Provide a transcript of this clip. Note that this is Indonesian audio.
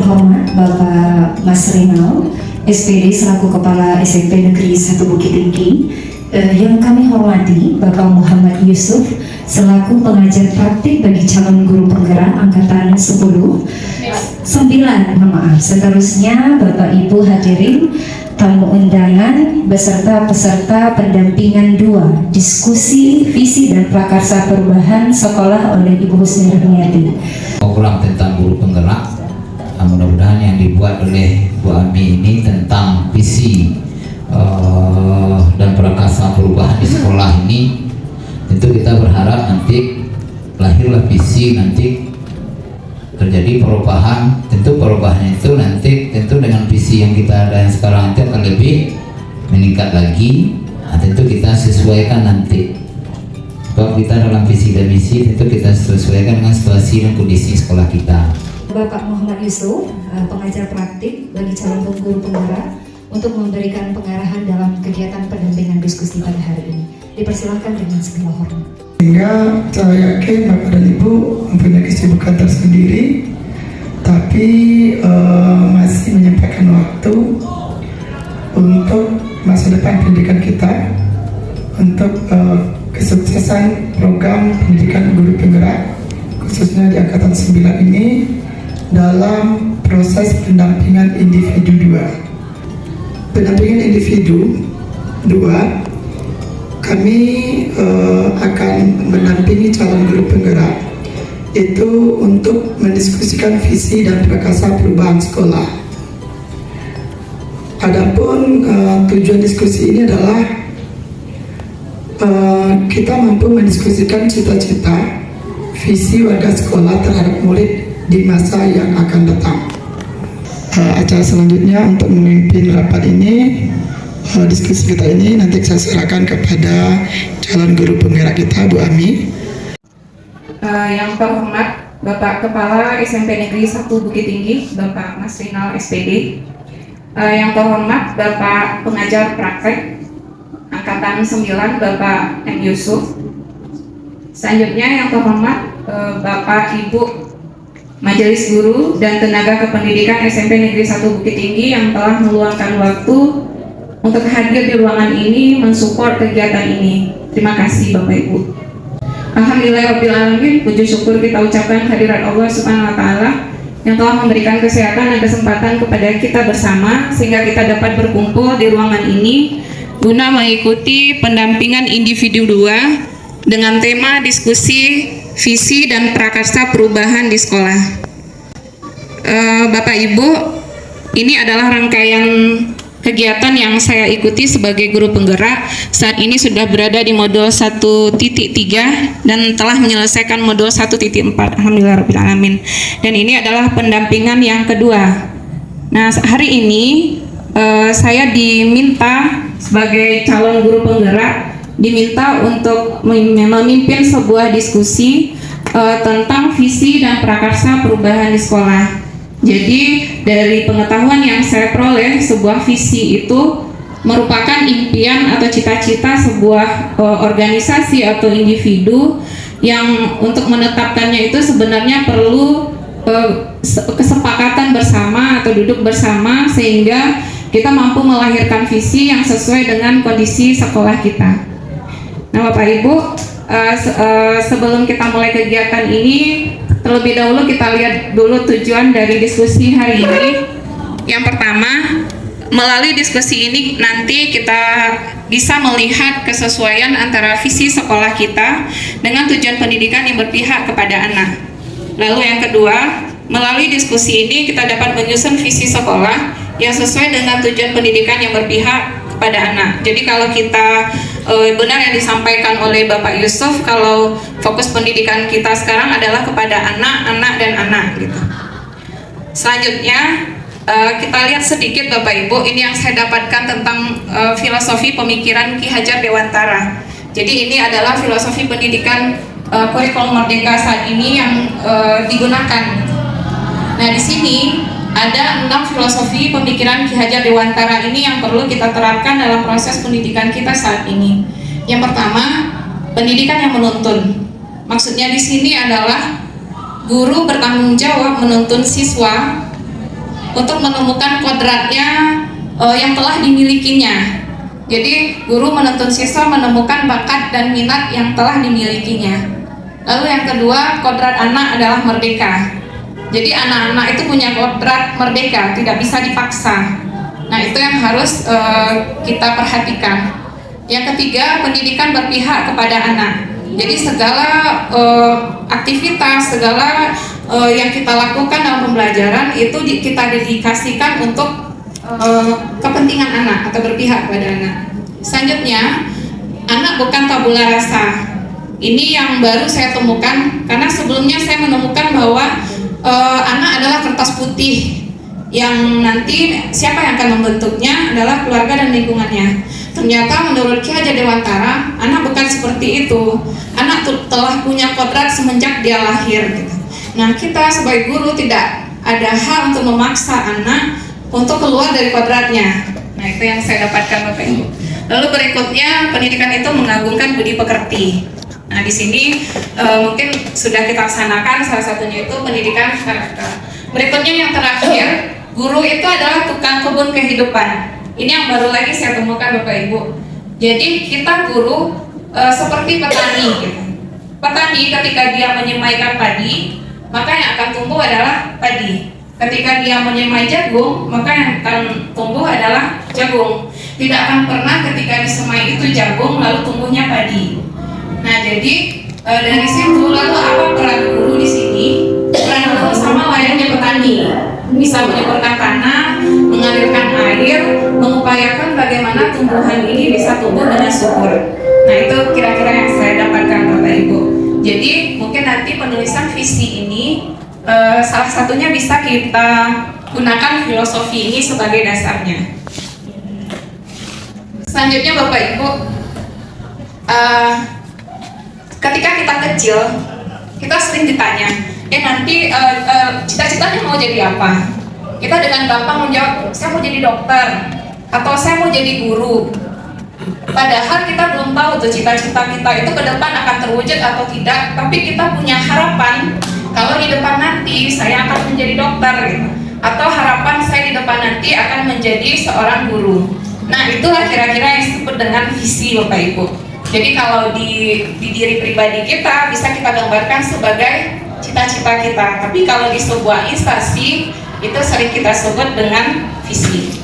terhormat Bapak Mas Rinal, SPD selaku Kepala SMP Negeri 1 Bukit Tinggi, yang kami hormati Bapak Muhammad Yusuf selaku pengajar praktik bagi calon guru penggerak angkatan 9, seterusnya Bapak Ibu hadirin, tamu undangan beserta peserta pendampingan 2 diskusi visi dan prakarsa perubahan sekolah oleh Ibu Husni Rahmiati. Program tentang guru penggerak, mudah-mudahan yang dibuat oleh Bu Ami ini tentang visi dan prakarsa perubahan di sekolah ini, tentu kita berharap nanti lahirlah visi, nanti terjadi perubahan. Tentu perubahan itu nanti tentu dengan visi yang kita ada yang sekarang nanti akan lebih meningkat lagi. Tentu kita sesuaikan nanti, sebab kita dalam visi dan misi tentu kita sesuaikan dengan situasi dan kondisi sekolah kita. Bapak Muhammad Yusuf, pengajar praktik bagi calon guru penggerak, untuk memberikan pengarahan dalam kegiatan pendampingan diskusi pada hari ini. Dipersilahkan dengan segala hormat. Sehingga saya yakin Bapak dan Ibu mempunyai kesibukan tersendiri, tapi masih menyempatkan waktu untuk masa depan pendidikan kita, untuk kesuksesan program pendidikan guru penggerak, khususnya di angkatan 9 ini, dalam proses pendampingan individu 2. Pendampingan individu 2, kami akan mendampingi calon guru penggerak itu untuk mendiskusikan visi dan prakarsa perubahan sekolah. Adapun tujuan diskusi ini adalah kita mampu mendiskusikan cita-cita visi warga sekolah terhadap murid di masa yang akan datang. Acara selanjutnya untuk memimpin rapat ini, diskusi kita ini nanti saya serahkan kepada calon guru penggerak kita, Bu Ami. Yang terhormat Bapak Kepala SMP Negeri 1 Bukit Tinggi, Bapak Mas Rinal SPD. Yang terhormat Bapak Pengajar Praktek Angkatan 9, Bapak M. Yusuf. Selanjutnya yang terhormat Bapak Ibu Majelis Guru dan Tenaga Kependidikan SMP Negeri 1 Bukit Tinggi yang telah meluangkan waktu untuk hadir di ruangan ini mensupport kegiatan ini. Terima kasih Bapak Ibu. Alhamdulillahirrahmanirrahim, puji syukur kita ucapkan kehadirat Allah Subhanahu wa Ta'ala yang telah memberikan kesehatan dan kesempatan kepada kita bersama sehingga kita dapat berkumpul di ruangan ini guna mengikuti pendampingan individu 2 dengan tema diskusi visi dan prakarsa perubahan di sekolah. Bapak Ibu, ini adalah rangkaian kegiatan yang saya ikuti sebagai guru penggerak. Saat ini sudah berada di modul 1.3 dan telah menyelesaikan modul 1.4. Alhamdulillahirrahmanirrahim. Dan ini adalah pendampingan yang kedua. Nah, hari ini saya diminta sebagai calon guru penggerak, diminta untuk memimpin sebuah diskusi tentang visi dan prakarsa perubahan di sekolah. Jadi dari pengetahuan yang saya peroleh, sebuah visi itu merupakan impian atau cita-cita sebuah organisasi atau individu yang untuk menetapkannya itu sebenarnya perlu kesepakatan bersama atau duduk bersama sehingga kita mampu melahirkan visi yang sesuai dengan kondisi sekolah kita. Nah Bapak Ibu, sebelum kita mulai kegiatan ini, terlebih dahulu kita lihat dulu tujuan dari diskusi hari ini. Yang pertama, melalui diskusi ini nanti kita bisa melihat kesesuaian antara visi sekolah kita dengan tujuan pendidikan yang berpihak kepada anak. Lalu yang kedua, melalui diskusi ini kita dapat menyusun visi sekolah yang sesuai dengan tujuan pendidikan yang berpihak kepada anak. Jadi kalau kita benar yang disampaikan oleh Bapak Yusuf, kalau fokus pendidikan kita sekarang adalah kepada anak dan anak gitu. Selanjutnya kita lihat sedikit Bapak Ibu, ini yang saya dapatkan tentang filosofi pemikiran Ki Hajar Dewantara. Jadi ini adalah filosofi pendidikan kurikulum Merdeka saat ini yang digunakan. Nah di sini ada 6 filosofi pemikiran Ki Hajar Dewantara ini yang perlu kita terapkan dalam proses pendidikan kita saat ini. Yang pertama, pendidikan yang menuntun. Maksudnya di sini adalah guru bertanggung jawab menuntun siswa untuk menemukan kodratnya yang telah dimilikinya. Jadi guru menuntun siswa menemukan bakat dan minat yang telah dimilikinya. Lalu yang kedua, kodrat anak adalah merdeka. Jadi anak-anak itu punya kodrat merdeka, tidak bisa dipaksa. Nah, itu yang harus kita perhatikan. Yang ketiga, pendidikan berpihak kepada anak. Jadi segala aktivitas, segala yang kita lakukan dalam pembelajaran itu kita dedikasikan untuk kepentingan anak atau berpihak kepada anak. Selanjutnya, anak bukan tabula rasa. Ini yang baru saya temukan, karena sebelumnya saya menemukan bahwa anak adalah kertas putih yang nanti siapa yang akan membentuknya adalah keluarga dan lingkungannya. Ternyata menurut Ki Hajar Dewantara, anak bukan seperti itu. Anak telah punya kodrat semenjak dia lahir. Gitu. Nah, kita sebagai guru tidak ada hal untuk memaksa anak untuk keluar dari kodratnya. Nah, itu yang saya dapatkan Bapak Ibu. Lalu berikutnya, pendidikan itu mengagungkan budi pekerti. Nah, di sini mungkin sudah kita laksanakan, salah satunya itu pendidikan karakter. Berikutnya yang terakhir, guru itu adalah tukang kebun kehidupan. Ini yang baru lagi saya temukan Bapak Ibu. Jadi kita guru seperti petani gitu. Petani ketika dia menyemaikan padi, maka yang akan tumbuh adalah padi. Ketika dia menyemai jagung, maka yang akan tumbuh adalah jagung. Tidak akan pernah ketika disemai itu jagung lalu tumbuhnya padi. Nah, jadi dari situ lalu apa peran guru di sini? Peran guru sama layaknya petani, bisa menyuburkan tanah, mengalirkan air, mengupayakan bagaimana tumbuhan ini bisa tumbuh dengan subur. Nah, itu kira-kira yang saya dapatkan Bapak Ibu. Jadi mungkin nanti penulisan visi ini salah satunya bisa kita gunakan filosofi ini sebagai dasarnya. Selanjutnya Bapak Ibu, ketika kita kecil, kita sering ditanya, nanti cita-citanya mau jadi apa? Kita dengan gampang menjawab, saya mau jadi dokter, atau saya mau jadi guru. Padahal kita belum tahu tuh cita-cita kita itu ke depan akan terwujud atau tidak, tapi kita punya harapan, kalau di depan nanti saya akan menjadi dokter, gitu. Atau harapan saya di depan nanti akan menjadi seorang guru. Nah, itulah kira-kira yang disebut dengan visi Bapak Ibu. Jadi kalau di diri pribadi kita bisa kita gambarkan sebagai cita-cita kita. Tapi kalau di sebuah instansi itu sering kita sebut dengan visi.